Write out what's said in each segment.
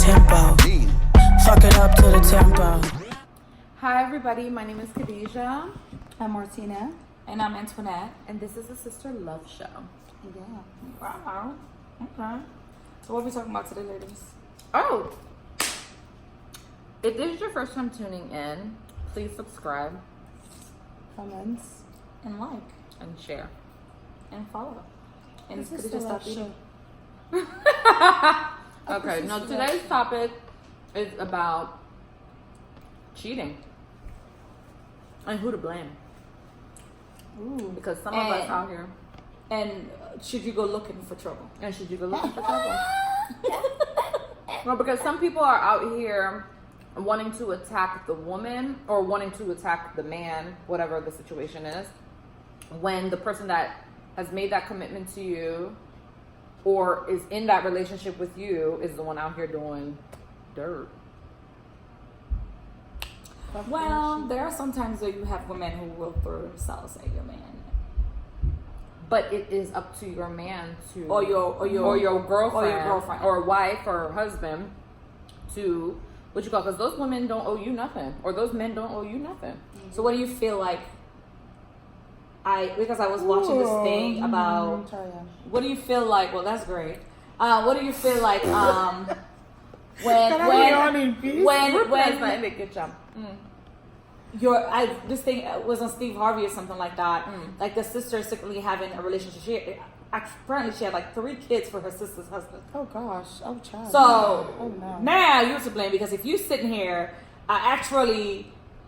tempo. Fuck it up to the tempo. Hi everybody, my name is 𝐒𝐿𝐲. I'm Martina. And I'm Antoinette. And this is the Sister Love Show. Yeah. Wow. Okay. So what are we talking about today, ladies? Oh! If this is your first time tuning in, please subscribe. Comments. And like. And share. And follow. And This is just the stop Love eating. Show. Okay, now today's topic is about cheating. And who to blame. Ooh. Because some of us out here. And should you go looking for trouble? And should you go looking for trouble? Well, because some people are out here wanting to attack the woman or wanting to attack the man, whatever the situation is, when the person that has made that commitment to you or is in that relationship with you is the one out here doing dirt. Well, there are some times where you have women who will throw themselves at your man. But it is up to your man to Or your girlfriend or wife or husband to because those women don't owe you nothing or those men don't owe you nothing. Mm-hmm. So what do you feel like? Because I was watching this thing about what do you feel like? Well, that's great. What do you feel like this thing was on Steve Harvey or something like that. Like the sister secretly having a relationship. Apparently she had like 3 kids for her sister's husband. Oh gosh, oh child. So now you're to blame because if you sitting here,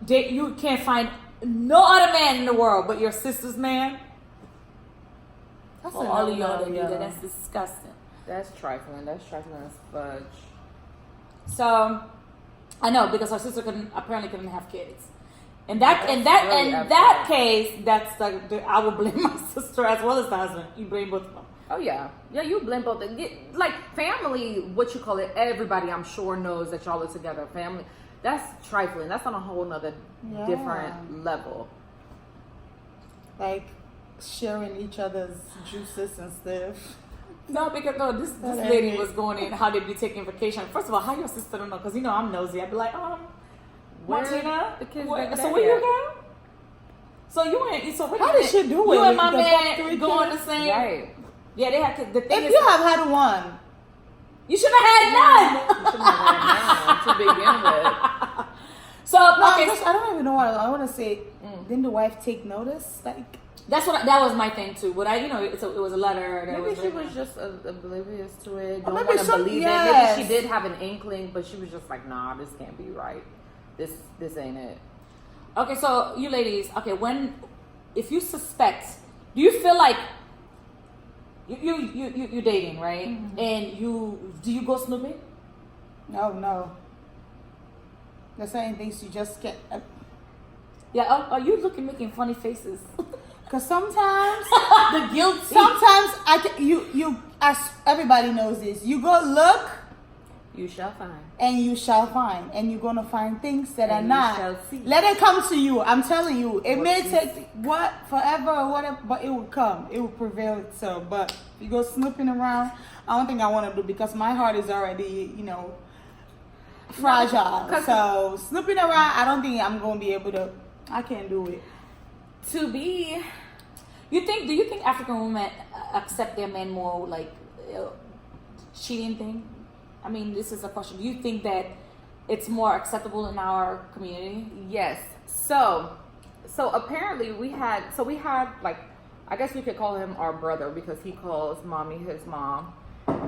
you can't find no other man in the world but your sister's man. That's all of y'all do that. That's disgusting. That's trifling. That's trifling as fudge. So I know because her sister apparently couldn't have kids. In that case, that's like I would blame my sister as well as the husband. You blame both of them. Oh yeah, you blame both. Like family, what you call it? Everybody, I'm sure, knows that y'all are together. Family, that's trifling. That's on a whole nother different level. Like sharing each other's juices and stuff. No, because this lady was going in how they be taking vacation. First of all, how your sister don't know? Because I'm nosy. I'd be like, Martina, the kids so where you go? So you ain't. So how did she do it? You and my man going the same. Right. Yeah, they had to. The thing if you have had one, you should have had none. You should have had none to begin with. So I don't even know what I want to say. Didn't the wife take notice? Like that was my thing too. But it was a letter. Maybe she was just oblivious to it. Don't maybe want to believe it. yes. Maybe she did have an inkling, but she was just like, nah, this can't be right. This ain't it. Okay, so you ladies, if you suspect, do you feel like you're dating, right? Mm-hmm. And do you go snooping? No. There's certain things you just get. Yeah, are you making funny faces? Because sometimes the guilty. Sometimes you as everybody knows this. You go look. You shall find. And you shall find. And you're going to find things that are not. Shall see. Let it come to you. I'm telling you. It may take forever or whatever, but it will come. It will prevail itself. But if you go snooping around, I don't think I want to do because my heart is already, fragile. So snooping around, I don't think I'm going to be able to. I can't do it. Do you think African women accept their men more like cheating thing? I mean, this is a question. Do you think that it's more acceptable in our community? Yes. So apparently we had like, I guess we could call him our brother because he calls mommy his mom.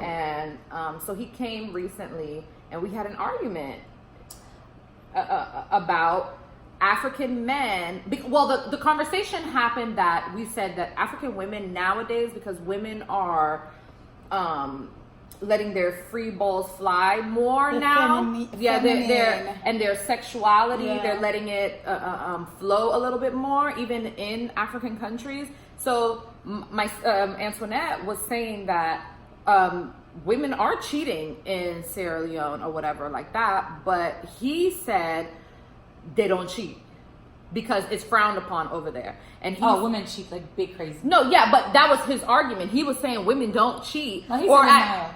And so he came recently and we had an argument about African men. Well, the conversation happened that we said that African women nowadays, because women are letting their free balls fly more now. Their sexuality, they're letting it flow a little bit more, even in African countries. So my Antoinette was saying that women are cheating in Sierra Leone or whatever like that, but he said they don't cheat. because it's frowned upon over there. And women cheat like big crazy. No, yeah, but that was his argument. He was saying women don't cheat, No, he's or saying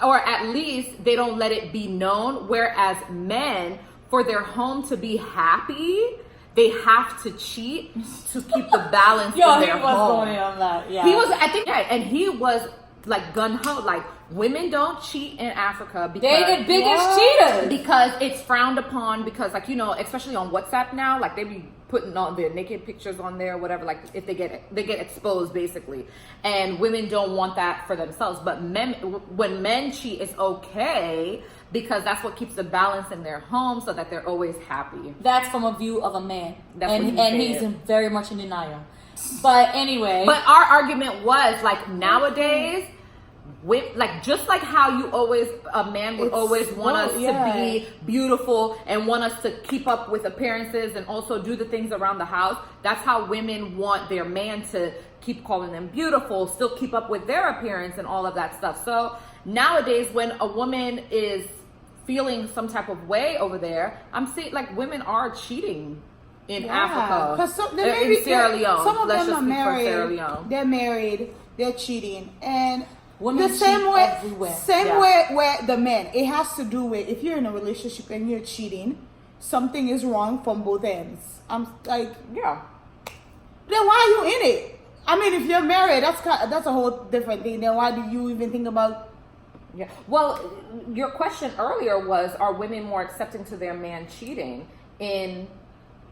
or at least they don't let it be known. Whereas men, for their home to be happy, they have to cheat to keep the balance in their home. Going on that. Yeah, He was, I think, and he was like gun ho, like women don't cheat in Africa because they the biggest cheaters. because it's frowned upon, because like, you know, especially on WhatsApp now, like they be putting all their naked pictures on there or whatever, like if they get exposed basically, and women don't want that for themselves. But when men cheat, it's okay because that's what keeps the balance in their home, so that they're always happy. That's from a view of a man. That's and what he he's said. very much in denial. But anyway, But our argument was like, nowadays, like just like how a man would always want us to be beautiful and want us to keep up with appearances and also do the things around the house. That's how women want their man to keep calling them beautiful, still keep up with their appearance and all of that stuff. So nowadays, when a woman is feeling some type of way over there, I'm seeing like women are cheating in Africa, in Sierra Leone. Some of Let's them just are speak for married. Sierra Leone. They're married. They're cheating, and women the same cheat way, everywhere. way where the men. It has to do with, if you're in a relationship and you're cheating, something is wrong from both ends. I'm like, Yeah. then why are you in it? I mean, if you're married, that's a whole different thing. Then why do you even think about? Yeah. Well, your question earlier was, are women more accepting to their man cheating in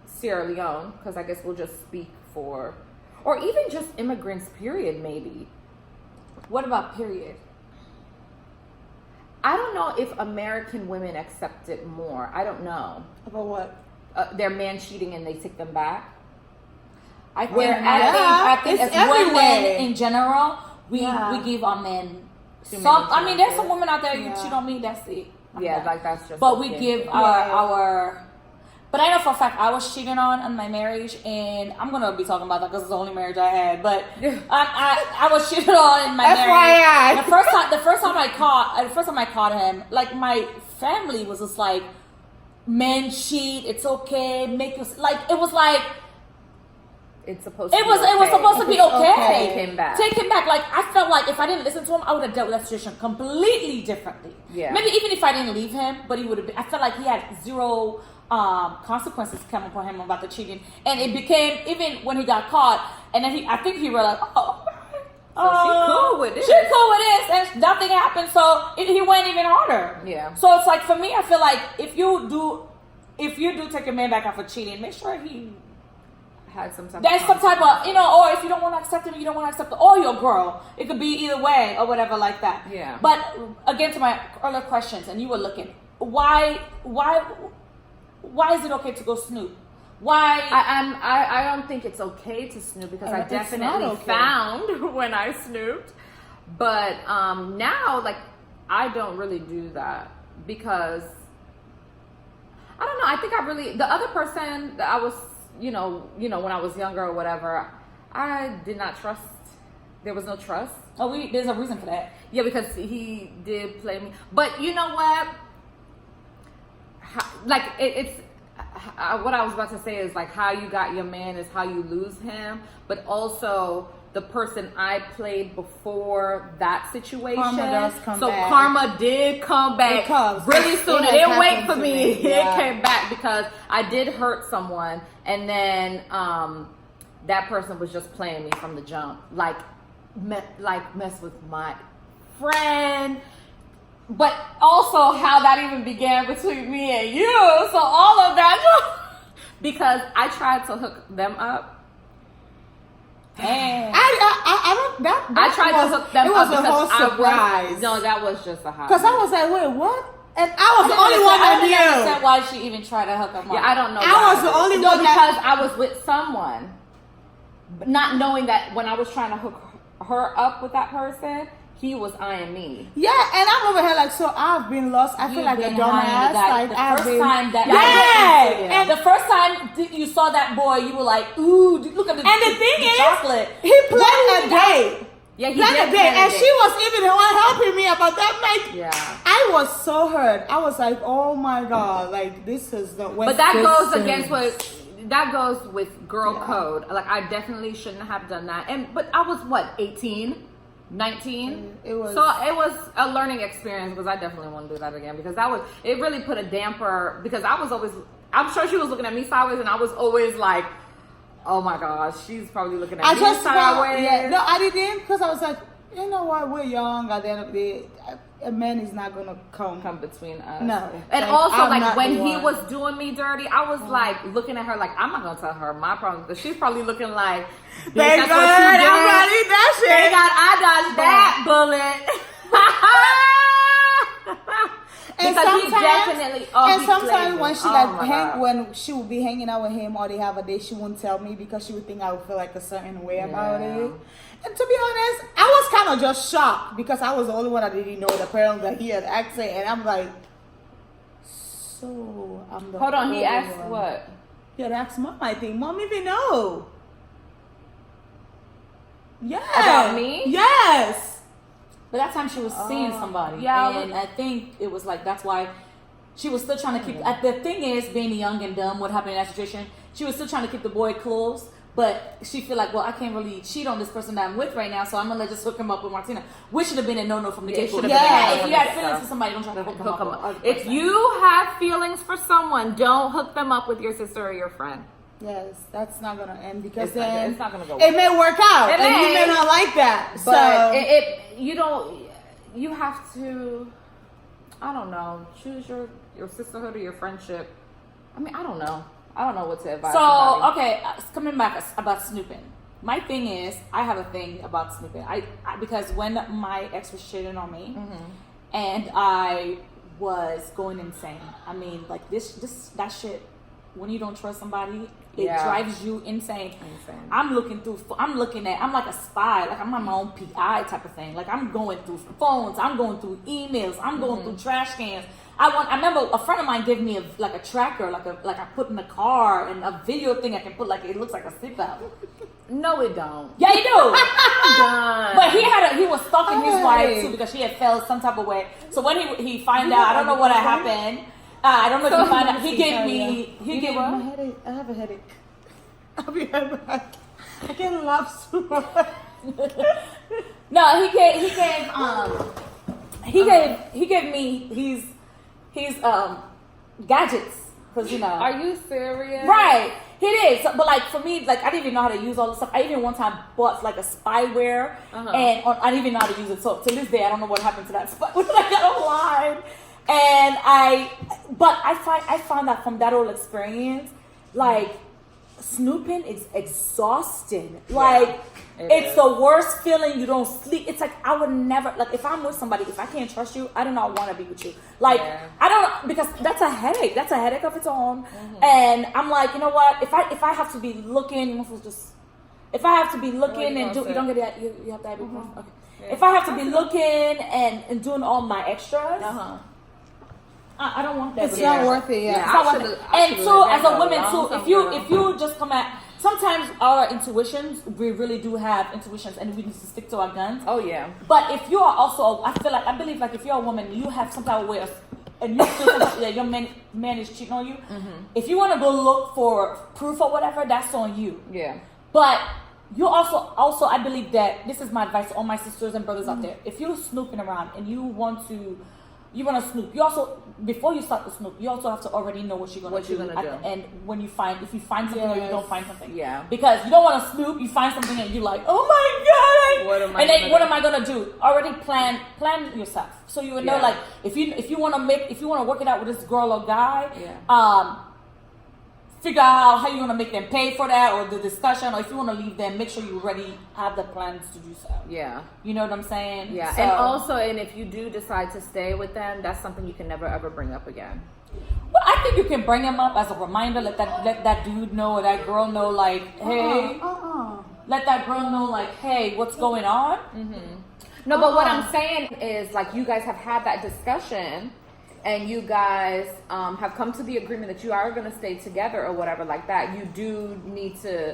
Sierra Leone? Because I guess we'll just speak for, or even just immigrants, period, maybe. What about period? I don't know if American women accept it more. I don't know. About what? Their man cheating and they take them back. I think, Where I think it's as women everywhere. in general, we give our men some. I mean, there's some women out there, you cheat on me, that's it. Yeah, like that's just. But we okay. give our. But I know for a fact I was cheated on my marriage, and I'm gonna be talking about that because it's the only marriage I had. But I was cheated on in my marriage. The first time I caught him, like my family was just like, men cheat, it's okay, make us like it was like. It's supposed to It was supposed to be okay. Take him back. Take him back. Like I felt like if I didn't listen to him, I would have dealt with that situation completely differently. Yeah. Maybe even if I didn't leave him, but he would have been. I felt like he had zero consequences coming for him about the cheating, and it became even when he got caught, and then I think he realized, she cool with this. She cool with this, and nothing happened. So he went even harder. Yeah. So it's like for me, I feel like if you do take your man back out for cheating, make sure he. Had some type There's some type of, or if you don't want to accept him, you don't want to accept the your girl. It could be either way or whatever like that. Yeah. But again, to my earlier questions, and you were looking, why is it okay to go snoop? Why? I don't think it's okay to snoop because I definitely found when I snooped. But now, like, I don't really do that because I don't know. I think the other person that I was, when I was younger or whatever, I did not trust. There was no trust. There's a reason for that. Yeah, because he did play me. But you know what? It's what I was about to say is like how you got your man is how you lose him, but also the person I played before that situation. Karma does come back. Karma did come back really soon. It didn't wait for me. Yeah. It came back because I did hurt someone, and then that person was just playing me from the jump, like mess with my friend. But also how that even began between me and you. So all of that, because I tried to hook them up. And I tried to hook them up. It was a whole surprise. No, that was just a hot. Because I was like, wait, what? And I was the only one that I knew. don't understand why she even tried to hook up. Yeah, I don't know. I was the only one because I was with someone, not knowing that when I was trying to hook her up with that person, he was eyeing me. Yeah, and I'm over here like, so I've been lost. I feel like a dumbass. Like The first time you saw that boy, you were like, ooh, look at the chocolate. He planned a day. Yeah, he planned did a day, plan a and day. she was even the one helping me about that. Like, yeah, I was so hurt. I was like, oh my god, like this is the. But that goes against what that goes with girl code. Like, I definitely shouldn't have done that. But I was what, 18, 19? It was. So it was a learning experience, because I definitely want to do that again, because it really put a damper, because I was always, I'm sure she was looking at me sideways, and I was always like, oh my gosh, she's probably looking at me sideways. No, I didn't, because I was like, you know what, we're young. At the end of the day, a man is not gonna come between us. No. And like, also, I'm like, not when the he one. was doing me dirty, I was like looking at her like, I'm not gonna tell her my problem, because she's probably looking like, Thank that's God, what you did. I'm ready. That shit. Thank God I dodged that bullet. And Because he sometimes, definitely. and he sometimes played when me. she when she would be hanging out with him, or they have a date, she wouldn't tell me, because she would think I would feel like a certain way about it. And to be honest, I was kind of just shocked, because I was the only one that didn't know the parents that he had accent, and I'm like, so I'm the. Hold on, he older asked one. what? He had asked Mom, I think. Mom even know. Yeah. About me? Yes. But that time she was seeing somebody. yeah, And I think it was like, that's why she was still trying to keep, the thing is, being young and dumb, what happened in that situation, she was still trying to keep the boy close, but she feel like, well, I can't really cheat on this person that I'm with right now, so I'm gonna just hook him up with Martina, which should have been a no-no from the get-go. Yeah. If you have feelings for somebody, don't try to hook them up. If you have feelings for someone, don't hook them up with your sister or your friend. Yes, that's not gonna end, because It's not- then it's not gonna go It well. may work out, It and you may. may not like that. But So you don't. You have to. I don't know. Choose your sisterhood or your friendship. I mean, I don't know. I don't know what to advise. So, somebody. okay, coming back about snooping. My thing is, I have a thing about snooping. I because when my ex was shitting on me, and I was going insane. I mean, like that shit. When you don't trust somebody, it drives you insane. I'm looking at, I'm like a spy, like I'm on my own PI type of thing. Like, I'm going through phones, I'm going through emails, I'm going through trash cans. I remember a friend of mine gave me a tracker, like I put in the car, and a video thing I can put, like, it looks like a seatbelt. No, it don't. Yeah, you do. Done. But he was stalking his wife too, because she had felt some type of way. So when he find out, I don't know what had happened. I don't know if he find out. He gave me. my headache. I have a headache. I'll be right back. I can't laugh so much. No, he gave me his gadgets, because Are you serious? right, it is. But like, for me, like, I didn't even know how to use all this stuff. I even one time bought like a spyware, and I didn't even know how to use it. So to this day, I don't know what happened to that spyware. I got online, and I found that from that old experience, like, snooping is exhausting. Like, it's the worst feeling. You don't sleep. It's like, I would never, like, if I'm with somebody, if I can't trust you, I do not want to be with you. Like, I don't, because that's a headache. That's a headache of its own. And I'm like, you know what? If I have to be looking, if I have to be looking and you don't get that, you have that. Okay. If I have to be looking and doing all my extras, I don't want that. It's not worth it. Yeah. It's not worth it. And so, as a woman too, if you just come at, sometimes our intuitions, we really do have intuitions, and we need to stick to our guns. Oh yeah. But if you are also, I believe like, if you're a woman, you have some type of way of, and you feel that your man is cheating on you. If you want to go look for proof or whatever, that's on you. Yeah. But you also, I believe that, this is my advice to all my sisters and brothers out there. If you're snooping around and you want to snoop, you also, before you start to snoop, you also have to already know what you're gonna do. And when if you find something or you don't find something, because you don't want to snoop, you find something and you're like, oh my god, what am I gonna do? Already plan yourself, so you would know, like, if you want to work it out with this girl or guy, figure out how you're going to make them pay for that, or the discussion, or if you want to leave them, make sure you already have the plans to do so. Yeah. You know what I'm saying? Yeah. So, and if you do decide to stay with them, that's something you can never ever bring up again. Well, I think you can bring them up as a reminder. Let that dude know, or that girl know, like, hey. Let that girl know, like, hey, what's going on? No, but what I'm saying is, like, you guys have had that discussion, and you guys have come to the agreement that you are going to stay together or whatever like that. You do need to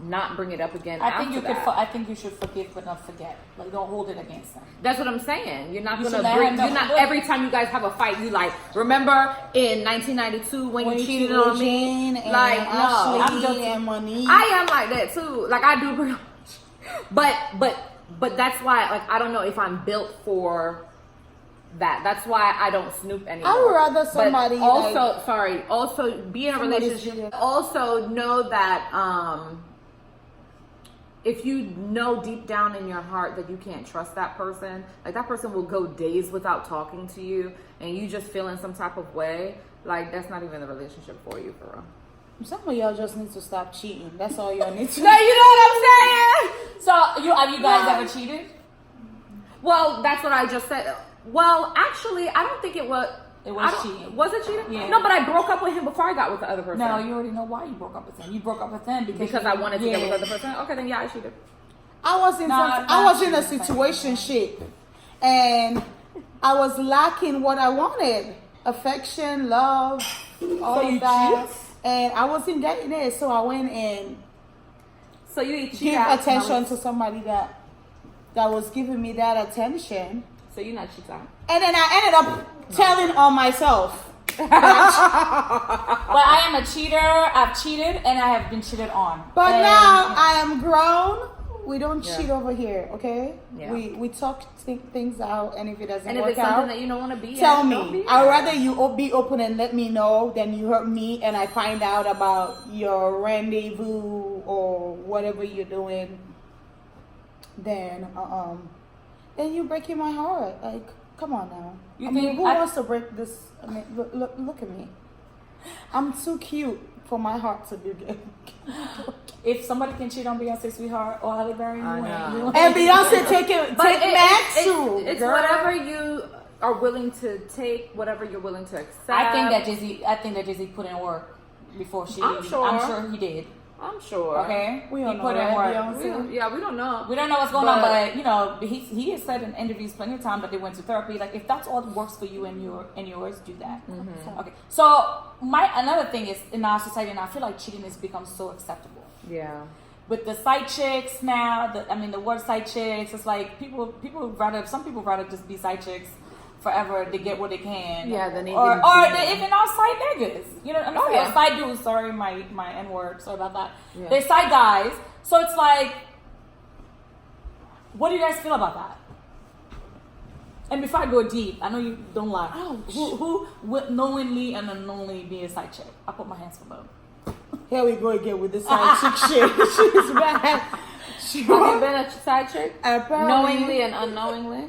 not bring it up again. I think after you that. could. I think you should forgive but not forget. Like, don't hold it against them. That's what I'm saying. You're not You gonna should let bring. him know. You're not every time you guys have a fight. You like remember in 1992 when you cheated on me. And Like no, Ashley I'm guilty. and Monique. I am like that too. Like I do, bring- but that's why like I don't know if I'm built for that. That's why I don't snoop anymore. I would rather somebody But also, like, sorry. Also, be in a somebody's relationship. cheated. Also, know that if you know deep down in your heart that you can't trust that person, like that person will go days without talking to you, and you just feel in some type of way. Like that's not even the relationship for you, for real. some of y'all just need to stop cheating. That's all y'all need to. No, you know what I'm saying? So, have you guys ever cheated? Well, that's what I just said. Well, actually, I don't think it was. It was cheating. Was it cheating? Yeah. No, but I broke up with him before I got with the other person. No, you already know why you broke up with him. You broke up with him because I wanted to get with the other person. Okay, then yeah, I cheated. I was in a situationship, and I was lacking what I wanted: affection, love, all So you of that. cheat? And I wasn't getting it, so I went and So you cheat give out. attention to somebody that was giving me that attention, So you're not cheating. and then I ended up telling on myself. But I am a cheater. I've cheated and I have been cheated on. But And- now I am grown. We don't Yeah. cheat over here, okay? Yeah. We talk things out, and if it doesn't And if work it's something out, that you don't want to be, tell in, don't me. be I'd in. rather you be open and let me know than you hurt me and I find out about your rendezvous or whatever you're doing. Then you're breaking my heart. Like, come on now. You I mean, think who I- wants to break this? I mean, look at me. I'm too cute for my heart to be good. If somebody can cheat on Beyonce, sweetheart, or Halle Berry, you I win. know. You win. And Beyonce take Max too. It's girl. whatever you are willing to take, whatever you're willing to accept. I think that Jay-Z put in work before she. I'm sure. I'm sure he did. I'm sure. Okay, We don't he know, put in right, work. Beyonce? We don't know. We don't know what's going on, but he has said in interviews plenty of times that they went to therapy. Like, if that's all that works for you and yours, do that. Okay. So another thing is in our society now, I feel like cheating has become so acceptable. Yeah. With the side chicks now, the word side chicks, it's like some people rather just be side chicks forever to get what they can. Yeah, then they or get they even are side niggas. You know what I'm saying? yeah. Or side dudes. Sorry, my N word. Sorry about that. Yeah. They're side guys. So it's like, what do you guys feel about that? And before I go deep, I know you don't lie. Who would knowingly and unknowingly be a side chick? I put my hands for both. Here we go again with the side chick shit. She's bad. Have you been a side chick? Apparently. Knowingly and unknowingly?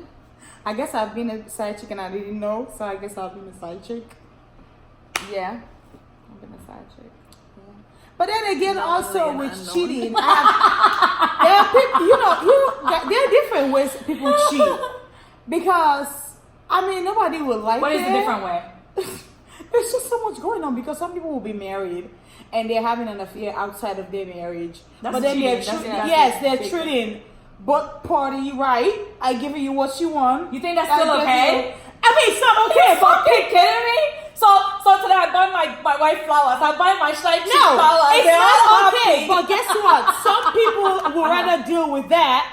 I guess I've been a side chick and I didn't know, so I guess I've been a side chick. Yeah. I've been a side chick. But then again, also and with unknowingly. cheating, there are people, there are different ways people cheat. Because, I mean, nobody would like it. What is the different way? There's just so much going on because some people will be married and they're having an affair outside of their marriage. That's but then cheating. they're treating both party right. I give you what you want. You think that's I still give okay? you- I mean, it's not okay, Are you but fucking kidding me? So today I buy my wife flowers. I buy my side chick no, flowers. it's They're all not okay. happy. But guess what? Some people would rather deal with that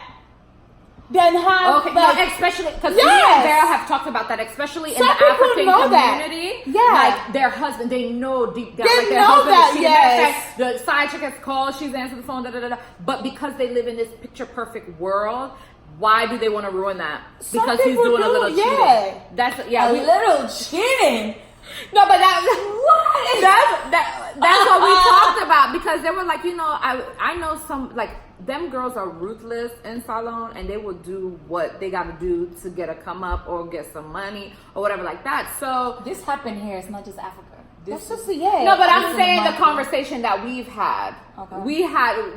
than have Okay, like, no, especially because Yes. me and Vera have talked about that, especially in Some the people African know that. community. Yeah. Like their husband, they know deep down. They like their know husband that, is cheating. yes. Matter of fact, the side chick has called, she's answered the phone, da da da da. But because they live in this picture perfect world, why do they want to ruin that? Some Because he's people doing a do, little yeah. cheating. That's A little cheating. No, but that's what we talked about because they were like, I know some like them girls are ruthless in salon and they will do what they got to do to get a come up or get some money or whatever like that. So This happened here. It's not just Africa. that's just yeah. no, but I'm Listen, saying the Michael. conversation that we've had. Okay.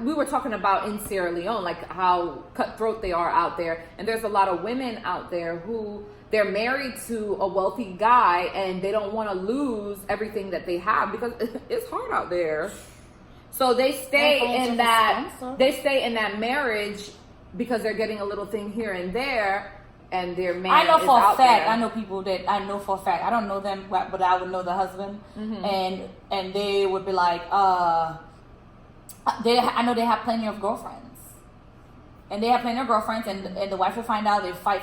We were talking about in Sierra Leone, like how cutthroat they are out there, and there's a lot of women out there who they're married to a wealthy guy and they don't want to lose everything that they have because it's hard out there. So they stay in that marriage because they're getting a little thing here and there. And their man I know is for a out fact. there. I know people that I know for a fact. I don't know them, but I would know the husband, and they would be like, I know they have plenty of girlfriends. And they have plenty of girlfriends, and the wife will find out, they fight,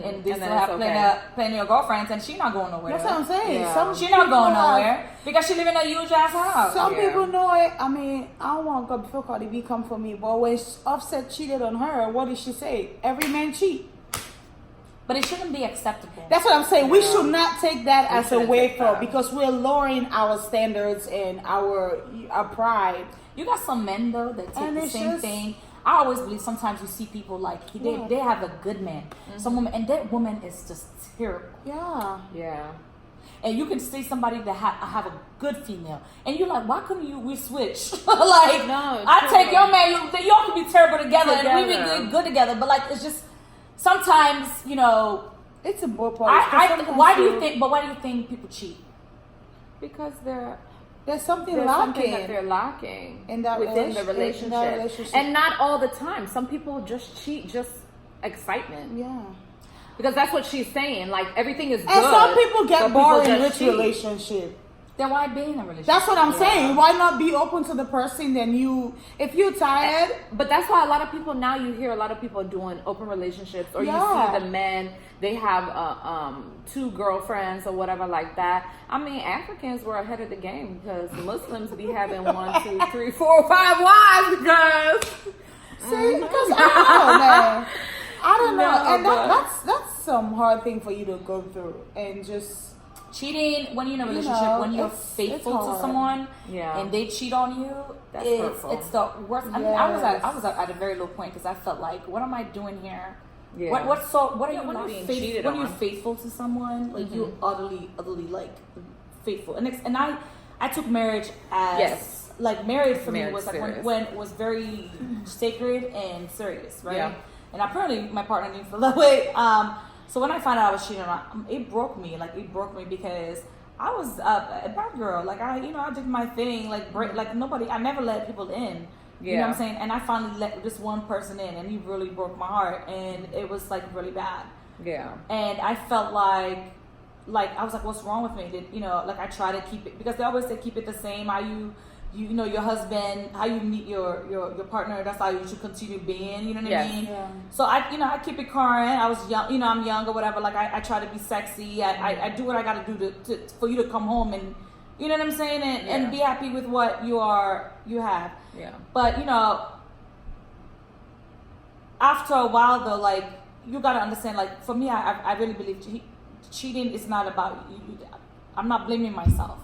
and they still have plenty of girlfriends, and she's not going nowhere. That's what I'm saying. Yeah. She's not going nowhere because she live in a huge ass house. Some people know it. I mean, I don't want God before Cardi B come for me, but when Offset cheated on her, what did she say? Every man cheat. But it shouldn't be acceptable. That's what I'm saying. We should not take that as a way for, that. because we're lowering our standards and our pride. You got some men though that take the same thing. I always believe sometimes you see people like they have a good man, some woman, and that woman is just terrible. Yeah. And you can see somebody that have a good female, and you're like, why couldn't we switch? Like, no, I take your man, y'all can be terrible together, and we be good together. But like, it's just sometimes, you know, it's a both parties. Why do you think people cheat? Because there's something lacking that they're lacking in that within the relationship. And not all the time. Some people just cheat, just excitement. Yeah. Because that's what she's saying. Like, everything is good. And some people get bored in which cheat. Relationship. Then why be in a relationship? That's what I'm saying. Why not be open to the person? Then if you're tired. But that's why a lot of people now, you hear a lot of people doing open relationships, or you see the men, they have 2 girlfriends or whatever like that. I mean, Africans were ahead of the game because Muslims be having 1, 2, 3, 4, 5 wives because. See, because I don't know, man. I don't know, and that's some hard thing for you to go through, and just. Cheating when you're in a relationship, when you're faithful to someone, and they cheat on you, it's the worst. I mean, I was at a very low point because I felt like, what am I doing here? Yeah. What are you when not being faithful? When you're faithful to someone, like you're utterly like faithful. And I took marriage as like marriage for me was like when it was very sacred and serious, right? Yeah. And apparently my partner didn't feel that way. So when I found out I was cheating on, it broke me. Like, it broke me because I was a bad girl. Like, I did my thing. Like, I never let people in. You know what I'm saying? And I finally let this one person in, and he really broke my heart. And it was, like, really bad. Yeah. And I felt like I was like, what's wrong with me? Like, I try to keep it, because they always say keep it the same. How you know your husband, how you meet your partner, that's how you should continue being, you know what I mean? Yeah. So I keep it current. I was young, I'm young or whatever, like I try to be sexy. I do what I gotta do to for you to come home and, you know what I'm saying, and be happy with what you have. Yeah. But after a while though, like, you gotta understand, like, for me, I really believe cheating is not about you. I'm not blaming myself.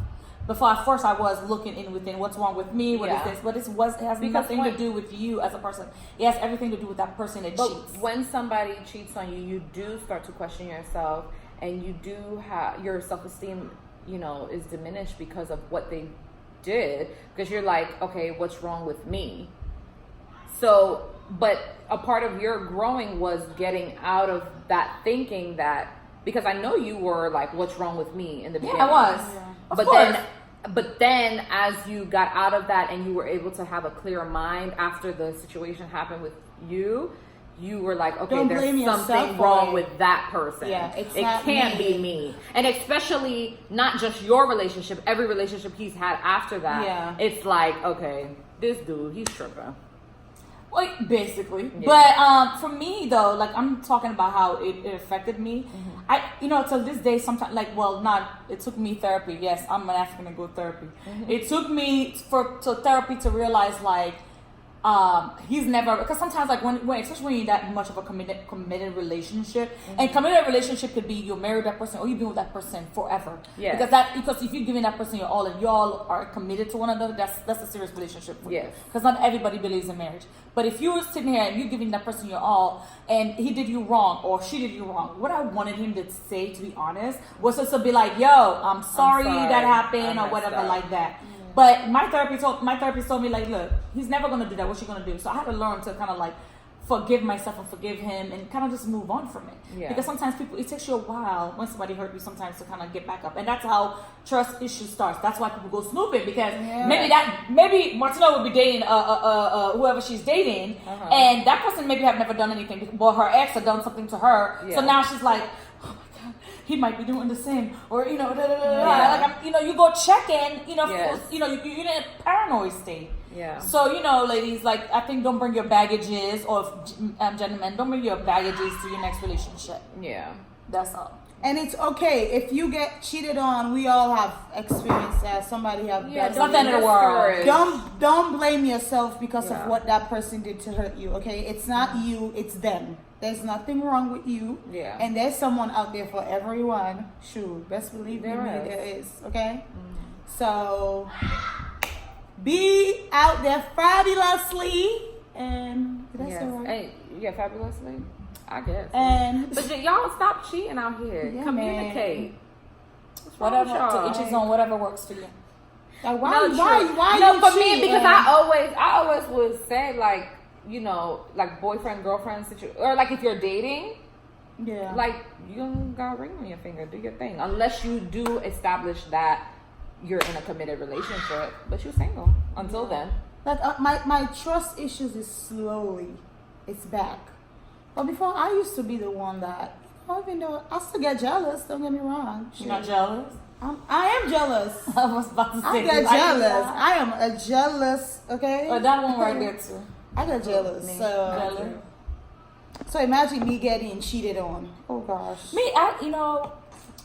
Before, at first, I was looking in within what's wrong with me, what is this, but it has nothing to do with you as a person. It has everything to do with that person that cheats. When somebody cheats on you, you do start to question yourself, and you do have your self-esteem, is diminished because of what they did. Because you're like, okay, what's wrong with me? So, but a part of your growing was getting out of that thinking that, because I know you were like, what's wrong with me in the beginning? Yeah, I was. Yeah. But then as you got out of that and you were able to have a clear mind after the situation happened with you, you were like, okay, there's something wrong with that person. Yeah, it can't be me. And especially not just your relationship, every relationship he's had after that. Yeah. It's like, okay, this dude, he's tripping. Well, basically. Yeah. But for me though, like, I'm talking about how it affected me. Mm-hmm. To this day, sometimes, like, it took me therapy. Yes, I'm an African and go therapy. Mm-hmm. It took me to therapy to realize, like, he's never, because sometimes, like, when especially when you're that much of a committed relationship, and committed relationship could be you're married that person or you've been with that person forever. Yeah. Because if you're giving that person your all and y'all are committed to one another, that's a serious relationship for you. Because not everybody believes in marriage. But if you were sitting here and you're giving that person your all and he did you wrong or she did you wrong, what I wanted him to say, to be honest, was just to be like, yo, I'm sorry that happened or whatever like that. But my therapist told me, like, look, he's never going to do that. What's she going to do? So I had to learn to kind of, like, forgive myself and forgive him and kind of just move on from it. Yeah. Because sometimes it takes you a while when somebody hurt you sometimes to kind of get back up. And that's how trust issues starts. That's why people go snooping, because maybe Martina would be dating whoever she's dating, and that person maybe have never done anything, but her ex had done something to her. Yeah. So now she's like, he might be doing the same, or like you go check in, you're in a paranoid state. Yeah. So, you know, ladies, like, I think don't bring your baggages, or gentlemen, don't bring your baggages to your next relationship. Yeah. That's all. And it's okay if you get cheated on. We all have experienced that. Somebody have Yeah, done not the end of the world. Don't blame yourself because Yeah. of what that person did to hurt you. Okay, it's not you, it's them. There's nothing wrong with you. Yeah. And there's someone out there for everyone. Sure, best believe There me, is. there is. Okay, so be out there fabulously and did I say right? Hey, yeah, fabulously. I guess. And But y'all stop cheating out here. Yeah, Communicate. What's wrong with Whatever, y'all? to each his own, whatever works for you. like, No, why no, you for me, cheating? because I always would say, like, you know, like boyfriend girlfriend situation, or like if you're dating, yeah, like you don't got a ring on your finger. Do your thing, unless you do establish that you're in a committed relationship, but you're single until then. like my trust issues is slowly, it's back. But before I used to be the one that, even though I still get jealous. Don't get me wrong. You're not jealous? I am jealous. I was about to say I get this. jealous. I am a jealous. Okay. Oh, that one right there too. I get jealous. Jealous. So imagine me getting cheated on. Oh gosh. Me, you know,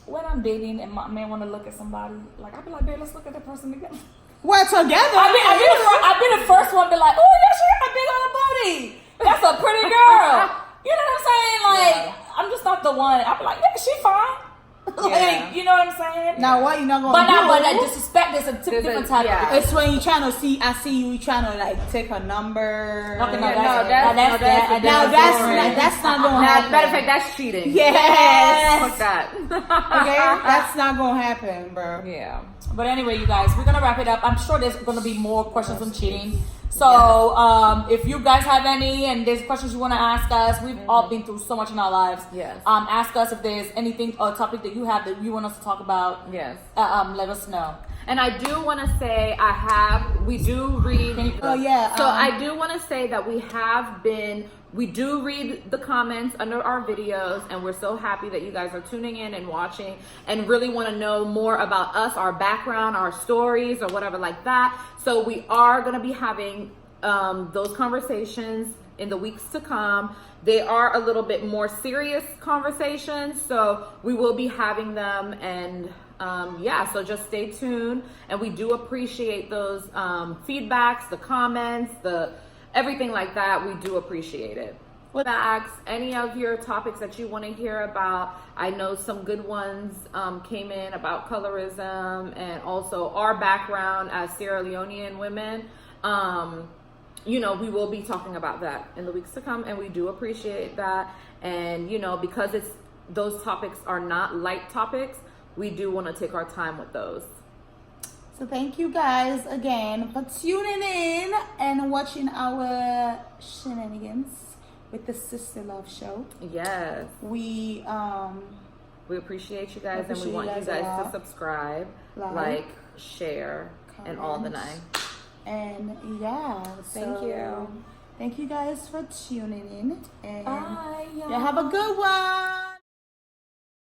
when I'm dating and my man want to look at somebody, like, I'd be like, babe, let's look at that person together. We're together. I've been the first one to be like, oh yeah, she got a big old booty. That's a pretty girl. You know what I'm saying? Like, Yeah. I'm just not the one. I'd be like, yeah, she fine. Like, Yeah. you know what I'm saying? Now what you not gonna But do? now, but that disrespect is a There's a- different type yeah. of. It's when you trying to see. I see you trying to like take a number. Okay, Yeah, that's That's not gonna happen. Matter of fact, that's cheating. Yes. Fuck that. Okay, that's not gonna happen, bro. Yeah. But anyway, you guys, we're gonna wrap it up. I'm sure there's gonna be more questions on cheating. So if you guys have any and there's questions you want to ask us, we've all been through so much in our lives. Yes. Ask us if there's anything or topic that you have that you want us to talk about. Yes. Let us know. And I do want to say we do read. Oh yeah. So I do want to say that we do read the comments under our videos, and we're so happy that you guys are tuning in and watching and really want to know more about us, our background, our stories, or whatever like that. So we are going to be having those conversations in the weeks to come. They are a little bit more serious conversations, so we will be having them, and so just stay tuned. And we do appreciate those feedbacks, the comments, everything like that. We do appreciate it. With that, any of your topics that you want to hear about, I know some good ones came in about colorism and also our background as Sierra Leonean women. We will be talking about that in the weeks to come, and we do appreciate that. And because those topics are not light topics, we do want to take our time with those. So thank you guys again for tuning in and watching our shenanigans with the Sister Love Show. Yes. We appreciate you guys, and we appreciate want you you guys a guys to lot. subscribe, like, share, and all the nine. And yeah, Thank you. Thank you guys for tuning in. And Bye, y'all. have a good one.